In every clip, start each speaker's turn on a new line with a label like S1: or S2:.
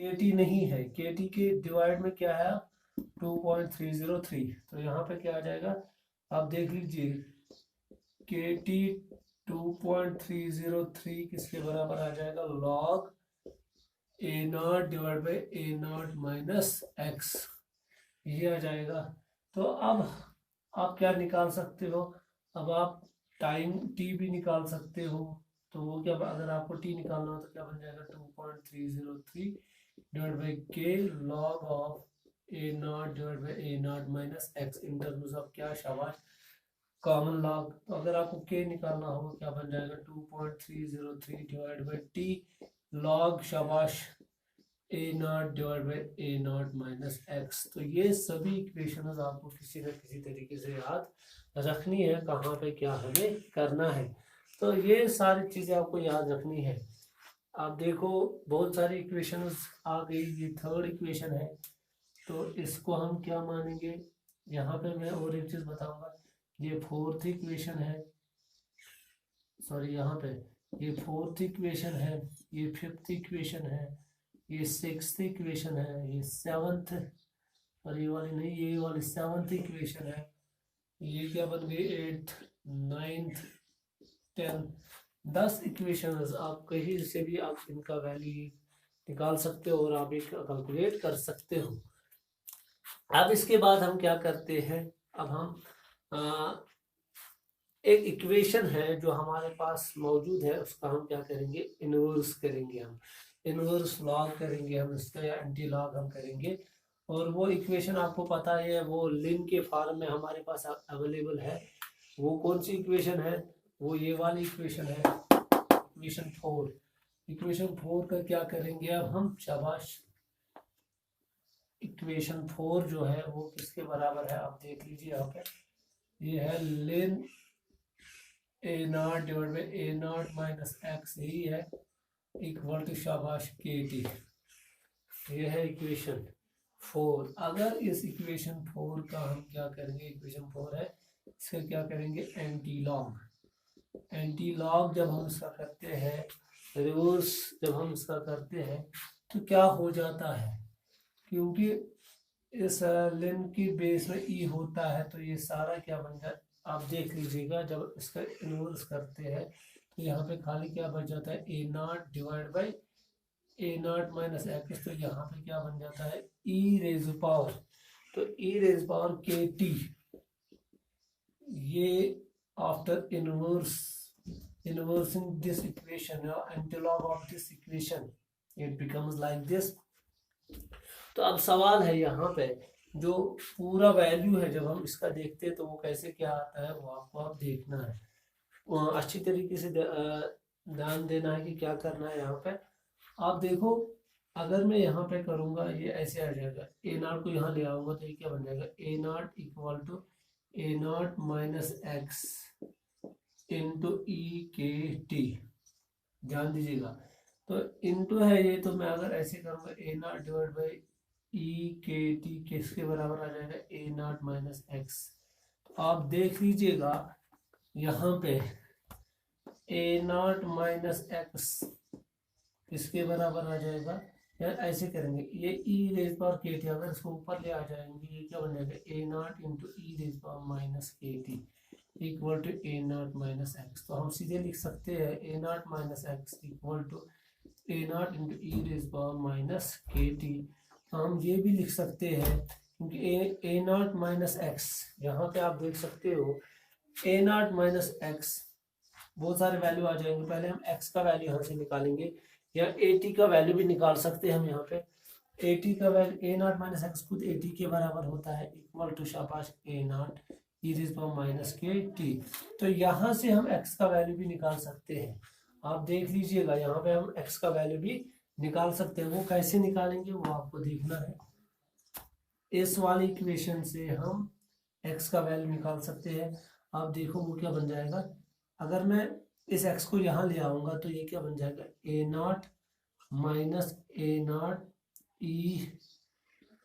S1: के टी नहीं है, के टी के डिवाइड में क्या है 2.303, तो यहाँ पे क्या आ जाएगा आप देख लीजिए, के टी 2.303 किसके बराबर आ जाएगा, log A naught divide by a naught minus x, ये आ जाएगा। तो अब आप क्या निकाल सकते हो, अब आप टाइम टी भी निकाल सकते हो, तो वो क्या, अगर आपको टी निकालना हो तो क्या बन जाएगा 2.303 डिवाइड बाई के log of a naught divide by a naught minus x, in terms of क्या, शाबाश, कॉमन लॉग। तो अगर आपको के निकालना हो क्या बन जाएगा 2.303 डिवाइड बाई टी लॉग, शाबाश, a naught divide by a naught minus x. तो ये सभी इक्वेशंस आपको किसी न किसी तरीके से याद रखनी है, कहाँ पे क्या हमें करना है। तो ये सारी चीज़ें आपको याद रखनी है। आप देखो बहुत सारी इक्वेशंस आ गई, ये थर्ड इक्वेशन है, तो इसको हम क्या मानेंगे, यहाँ पे मैं और एक चीज़ बताऊंगा, ये फोर्थ इक्वेशन है, सॉरी यहाँ पे ये फोर्थ इक्वेशन है, ये फिफ्थ इक्वेशन है, ये सिक्स्थ इक्वेशन है, ये सेवंथ, और ये वाली नहीं, ये वाली सेवंथ इक्वेशन है, ये क्या बन गई एट्थ, नाइन्थ, 10 इक्वेशन आप कहीं से भी आप इनका वैल्यू निकाल सकते हो और आप एक कैलकुलेट कर सकते हो। अब इसके बाद हम क्या करते हैं, अब हम एक इक्वेशन है जो हमारे पास मौजूद है, उसका हम क्या करेंगे, इनवर्स करेंगे, हम इनवर्स लॉग करेंगे हम इसका, या एंटी लॉग हम करेंगे। और वो इक्वेशन आपको पता है, वो लिन के फॉर्म में हमारे पास अवेलेबल है। वो कौन सी इक्वेशन है, वो ये वाली इक्वेशन है, इक्वेशन 4। इक्वेशन 4 का क्या करेंगे अब हम, शाबाश, इक्वेशन 4 जो है वो किसके बराबर है, आप देख लीजिए यहाँ पे, ये है ln a naught divide by a naught minus x, यही है, इक्वल टू, शाबाश, के टी। ये है इक्वेशन 4। अगर इस इक्वेशन 4 का हम क्या करेंगे, इक्वेशन 4 है, इसका क्या करेंगे, एंटी लॉग। एंटी लॉग जब हम इसका करते हैं, रिवर्स जब हम इसका करते हैं, तो क्या हो जाता है, क्योंकि इस लिन की बेस में ई होता है, तो ये सारा क्या बन जाए, आप देख लीजिएगा, जब इसका इन्वर्स करते हैं तो यहाँ पे खाली क्या बच जाता है, a naught divide by a naught minus x, तो यहाँ पे क्या बन जाता है, ई रेज पावर, तो ई रेज पावर के टी, ये after inversing this equation or antilog of this equation it becomes like this। तो अब सवाल है यहाँ पे, जो पूरा वैल्यू है जब हम इसका देखते हैं तो वो कैसे क्या आता है, वो आपको आप देखना है, वो अच्छी तरीके से ध्यान देना है कि क्या करना है। यहाँ पे आप देखो, अगर मैं यहाँ पे करूँगा ये ऐसे आ जाएगा, ए नॉट को यहाँ ले आऊँगा तो ये क्या बन जाएगा, a naught equal to a naught minus x into e k t, ध्यान दीजिएगा। तो इंटू है ये, तो मैं अगर ऐसे करूँगा ए naught divide by E k T किसके बराबर आ जाएगा, ए नॉट माइनस एक्स। तो आप देख लीजिएगा यहाँ पे ए नॉट माइनस एक्स किसके बराबर आ जाएगा, या ऐसे करेंगे, ये ई रेज पावर के टी, अगर इसको ऊपर ले आ जाएंगे ये क्या बन जाएगा, a naught into e raise power minus k t equal to a naught minus x. तो हम सीधे लिख सकते हैं a naught minus x equal to a naught into e raise power minus k t. तो हम ये भी लिख सकते हैं, क्योंकि ए नॉट माइनस एक्स, यहाँ पे आप देख सकते हो ए नॉट माइनस एक्स, बहुत सारे वैल्यू आ जाएंगे। पहले हम एक्स का वैल्यू यहाँ से निकालेंगे, या ए टी का वैल्यू भी निकाल सकते हैं हम यहाँ पे। ए टी का वैल्यू, ए नॉट माइनस एक्स खुद ए टी के बराबर होता है, इक्वल टू, शाबाश, a naught e raise power minus k t. तो यहाँ से हम x का वैल्यू भी निकाल सकते हैं, आप देख लीजिएगा, यहाँ पे हम x का वैल्यू भी निकाल सकते हैं। वो कैसे निकालेंगे वो आपको देखना है। इस वाली इक्वेशन से हम x का वैल्यू निकाल सकते हैं। आप देखो वो क्या बन जाएगा, अगर मैं इस x को यहाँ ले आऊँगा तो ये क्या बन जाएगा, a naught minus a naught e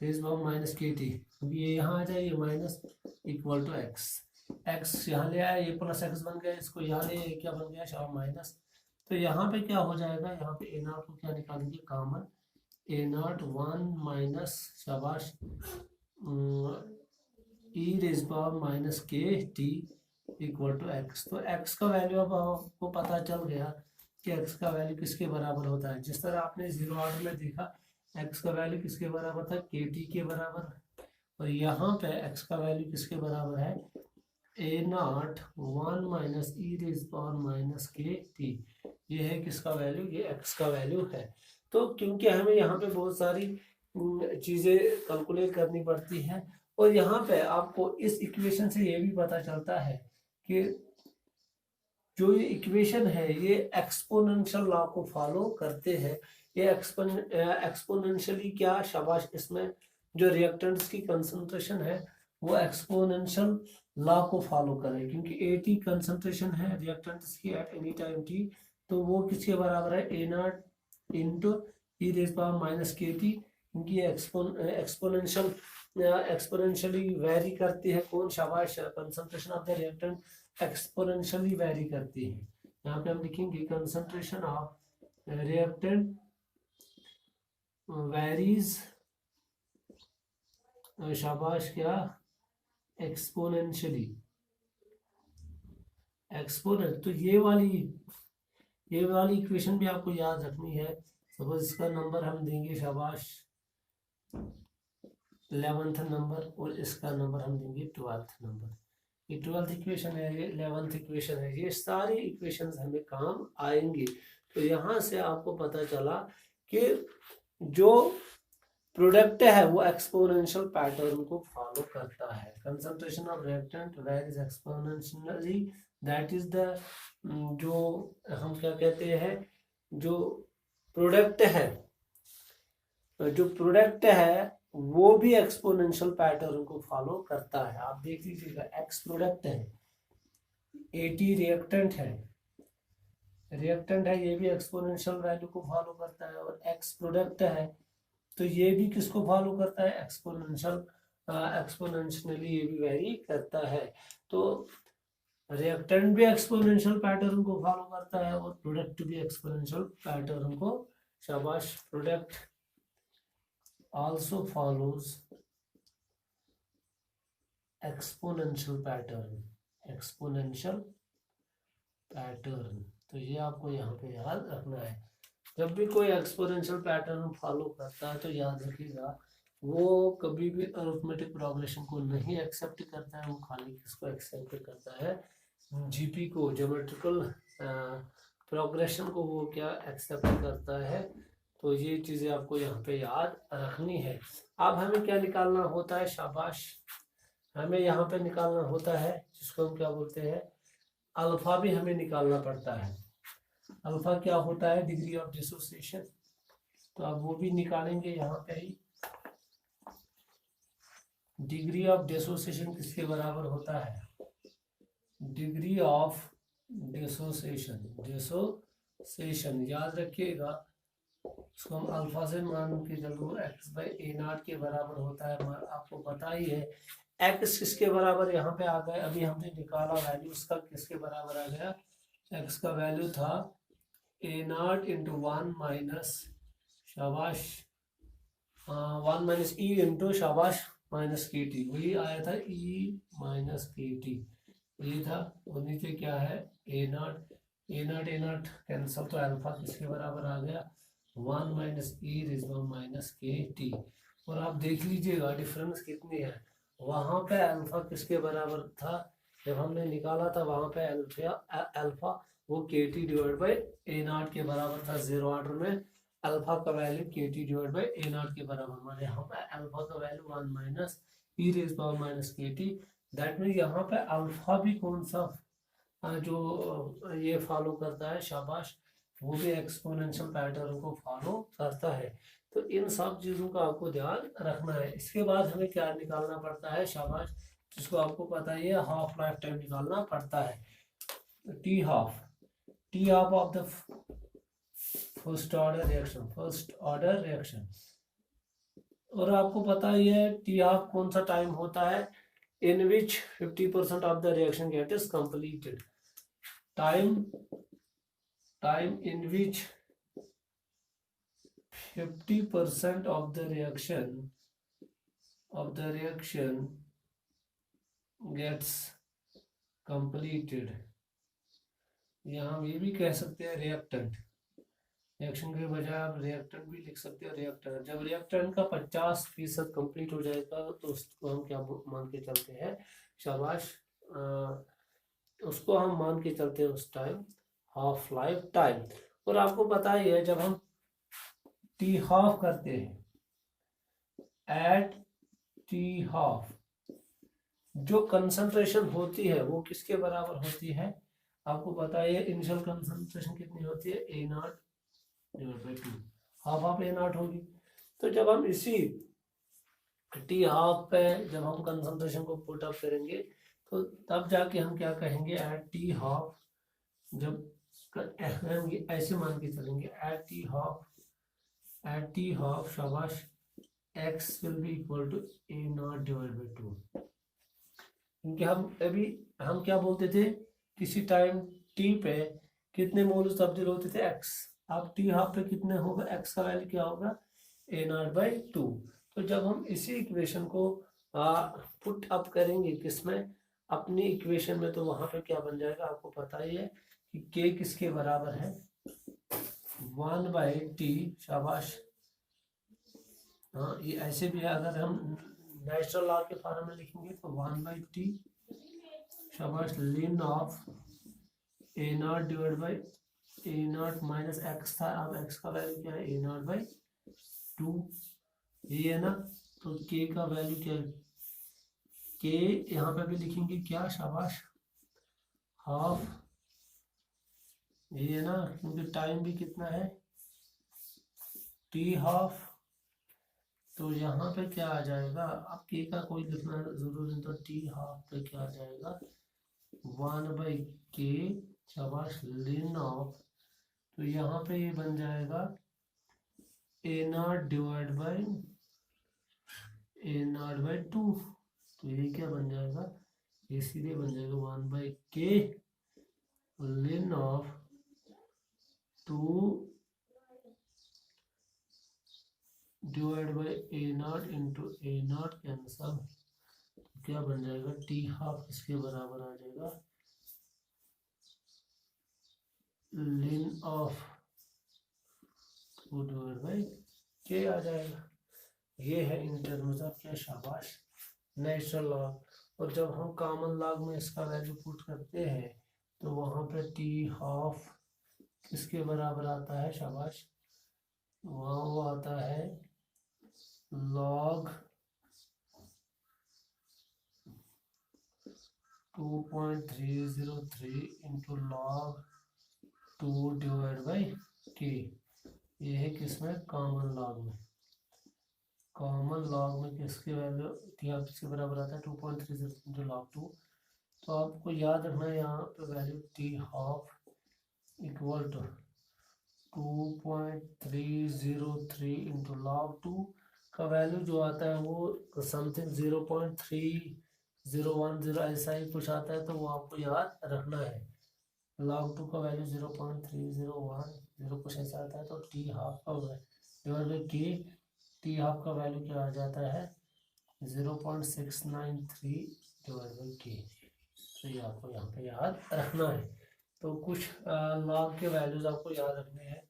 S1: raise power minus k t, ये यहाँ आ जाए, ये minus equal to x, x यहाँ ले आया, ये प्लस एक्स बन गया, इसको यहाँ ले, ये क्या बन गया, शायद माइनस। तो यहाँ पे क्या हो जाएगा, यहाँ पे ए नॉट को क्या निकालेंगे, कॉमन, ए नॉट 1 माइनस शाबाश ई raise power minus k t equal to x. तो एक्स का वैल्यू अब आपको पता चल गया कि एक्स का वैल्यू किसके बराबर होता है। जिस तरह आपने जीरो ऑर्डर में देखा एक्स का वैल्यू किसके बराबर था, के टी के बराबर, और यहाँ पे एक्स का वैल्यू किसके बराबर है, a naught 1 minus e raise power minus k t. ये है किसका वैल्यू, ये एक्स का वैल्यू है। तो क्योंकि हमें यहाँ पे बहुत सारी चीज़ें कैलकुलेट करनी पड़ती है, और यहाँ पे आपको इस इक्वेशन से ये भी पता चलता है कि जो ये इक्वेशन है ये एक्सपोनेंशियल लॉ को फॉलो करते हैं। ये एक्सपोनेंशियली क्या, शाबाश, इसमें जो रिएक्टेंट्स की कंसंट्रेशन है वो एक्सपोनेंशियल लॉ को फॉलो करे, क्योंकि एटी कंसंट्रेशन है रिएक्टेंट्स की एट एनी टाइम टी, तो वो किसके बराबर है, a naught into e raise power minus k t, क्योंकि एक्सपोनेंशियली वेरी करती है कौन, शाबाश, concentration of the reactant exponentially vary करती है। यहाँ पे हम लिखेंगे कंसंट्रेशन ऑफ रिएक्टेंट वेरीज, शाबाश, क्या, एक्सपोनेंशियली, एक्सपोनेंट। तो ये वाली इक्वेशन भी आपको याद रखनी है। सपोज इसका नंबर हम देंगे, शाबाश, 11th नंबर, और इसका नंबर हम देंगे 12th नंबर। ये 12th इक्वेशन है, ये 11th इक्वेशन है, ये सारी इक्वेशंस हमें काम आएंगी। तो यहाँ से आपको पता चला कि जो प्रोडक्ट है वो एक्सपोनेंशियल पैटर्न को फॉलो करता है। Concentration of reactant varies exponentially, that is the, जो हम क्या कहते हैं, जो प्रोडक्ट है वो भी एक्सपोनेंशियल पैटर्न को फॉलो करता है। आप देख लीजिएगा, एक्स प्रोडक्ट है, एटी रिएक्टेंट है, ये भी एक्सपोनेंशियल वैल्यू को फॉलो करता है, और एक्स प्रोडक्ट है तो ये भी किसको फॉलो करता है, एक्सपोनेंशियली ये भी वेरी करता है। तो रिएक्टेंट भी एक्सपोनेंशियल पैटर्न को फॉलो करता है और प्रोडक्ट भी एक्सपोनेंशियल पैटर्न को, शाबाश, product also follows exponential pattern। तो ये आपको यहाँ पे याद रखना है। जब भी कोई एक्सपोनेंशियल पैटर्न फॉलो करता है तो याद रखिएगा वो कभी भी अरिथमेटिक प्रोग्रेशन को नहीं एक्सेप्ट करता है, वो खाली किसको एक्सेप्ट करता है, जीपी को, ज्योमेट्रिकल प्रोग्रेशन को वो क्या एक्सेप्ट करता है। तो ये चीज़ें आपको यहाँ पे याद रखनी है। अब हमें क्या निकालना होता है, शाबाश, हमें यहाँ पे निकालना होता है जिसको हम क्या बोलते हैं, अल्फा भी हमें निकालना पड़ता है। अल्फा क्या होता है, डिग्री ऑफ डिसोसिएशन। तो अब वो भी निकालेंगे यहाँ पे ही। डिग्री ऑफ डिसोसिएशन किसके बराबर होता है, डिग्री ऑफ डिसोसिएशन याद रखिएगा, इसको हम अल्फा से मान के चलो, एक्स बाई ए नॉट के बराबर होता है। आपको पता ही है एक्स किसके बराबर यहाँ पे आ गया, अभी हमने निकाला वैल्यू, उसका किसके बराबर आ गया, एक्स का वैल्यू था ए नॉट इंटू 1 माइनस, शाबाश, 1 माइनस ई इंटू, शाबाश, माइनस के टी, वही आया था, ई माइनस के टी ये था। और नीचे क्या है, ए नॉट कैंसल, तो अल्फा किसके बराबर आ गया, 1 माइनस ई रिजवा माइनस के टी। और आप देख लीजिएगा डिफरेंस कितनी है, वहाँ पे अल्फा किसके बराबर था, जब हमने निकाला था वहाँ पे अल्फा वो के T divide by a not के बराबर था। जीरो ऑर्डर में अल्फा का वैल्यू के T divide by a not के बराबर, माने यहाँ पे अल्फा का value 1 minus E raise power minus k T. That mean यहाँ पे अल्फा भी कौन सा जो ये फॉलो करता है, शाबाश, वो भी एक्सपोनेंशियल पैटर्न को फॉलो करता है। तो इन सब चीज़ों का आपको ध्यान रखना है। इसके बाद हमें क्या निकालना पड़ता है, शाबाश, जिसको आपको पता ही है, हाफ लाइफ टाइम निकालना पड़ता है, T half of the first order reaction. और आपको पता ही है टी हाफ कौन सा टाइम होता है, in which 50% of the reaction get is completed, time in which 50% of the reaction gets completed। यहाँ हम ये भी कह सकते हैं रिएक्टेंट, रिएक्शन के बजाय आप रिएक्टेंट भी लिख सकते हो रिएक्टेंट। जब रिएक्टेंट का 50% कंप्लीट हो जाएगा तो उसको हम क्या मान के चलते हैं, शाबाश, उसको हम मान के चलते हैं उस टाइम हाफ लाइफ टाइम। और आपको पता ही है जब हम टी हाफ करते हैं एट टी हाफ, जो कंसंट्रेशन होती है वो किसके बराबर होती है, आपको पता है इनिशियल कंसंट्रेशन कितनी होती है, a naught divide by 2, half of a naught होगी। तो जब हम इसी टी हाफ पे जब हम कंसंट्रेशन को पुट अप करेंगे तो तब जाके हम क्या कहेंगे, एट टी हाफ, जब हम ऐसे मान के चलेंगे एट टी हाफ शाबाश, x will be equal to a not divide by 2। क्योंकि हम क्या बोलते थे, किसी टाइम t पे कितने मोल्स तब्दील होते थे, x। अब टी हाफ पे कितने होगा, x का वैल्यू क्या होगा, a नॉट बाई 2। तो जब हम इसी इक्वेशन को पुट अप करेंगे किसमें, अपनी इक्वेशन में, तो वहां पे क्या बन जाएगा, आपको पता ही है कि k किसके बराबर है, 1 बाई टी, शाबाश। हाँ, ये ऐसे भी है, अगर हम नेचुरल लॉ के फॉर्म में लिखेंगे तो 1 बाई टी, शाबाश, ln of a naught divide by a naught minus x था, अब एक्स का वैल्यू क्या है, ए नॉट बाई 2, ये है ना। तो के का वैल्यू क्या है, के यहाँ पे भी लिखेंगे क्या, शाबाश, हाफ, ये है ना, क्योंकि टाइम भी कितना है, टी हाफ। तो यहाँ पे क्या आ जाएगा, अब के का कोई लिखना जरूरी नहीं, तो टी हाफ पे क्या आ जाएगा, 1 बाई के, शाबाश, लिन ऑफ, तो यहाँ पे ये बन जाएगा a naught divide by a naught by 2। तो ये क्या बन जाएगा, ये सीधे बन जाएगा 1 by k ln of 2 divide by a naught into a naught, cancel, क्या बन जाएगा, टी हाफ इसके बराबर आ जाएगा लिन ऑफ 2 डिवाइड बाई के आ जाएगा। ये है इन टर्म्स ऑफ क्या, शाबाश, नेचुरल लॉग। और जब हम कॉमन लॉग में इसका वैल्यू पुट करते हैं तो वहां पे टी हाफ किसके बराबर आता है, शाबाश, वहाँ वो आता है log 2.303 into log 2 divide by के। ये है किसमें, कॉमन लॉग में। कॉमन लॉग में किसके वैल्यू टी हाफ किसके बराबर आता है, 2.30 इंटू लॉग 2। तो आपको याद रखना है यहाँ पे value T half equal to 2.303 into log 2 का वैल्यू जो आता है वो समथिंग 0.3010 ऐसा ही कुछ आता है, तो वो आपको याद रखना है। लॉग 2 का वैल्यू 0.3010 कुछ ऐसा आता है, तो टी हाफ का डिवाइड बाई के, टी हाफ का वैल्यू क्या आ जाता है, 0.693 डिवाइड बाई के। तो ये आपको यहाँ पे याद रखना है। तो कुछ लॉग के वैल्यूज आपको याद रखने हैं।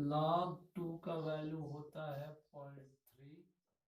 S1: log 2 का वैल्यू होता है 0.2।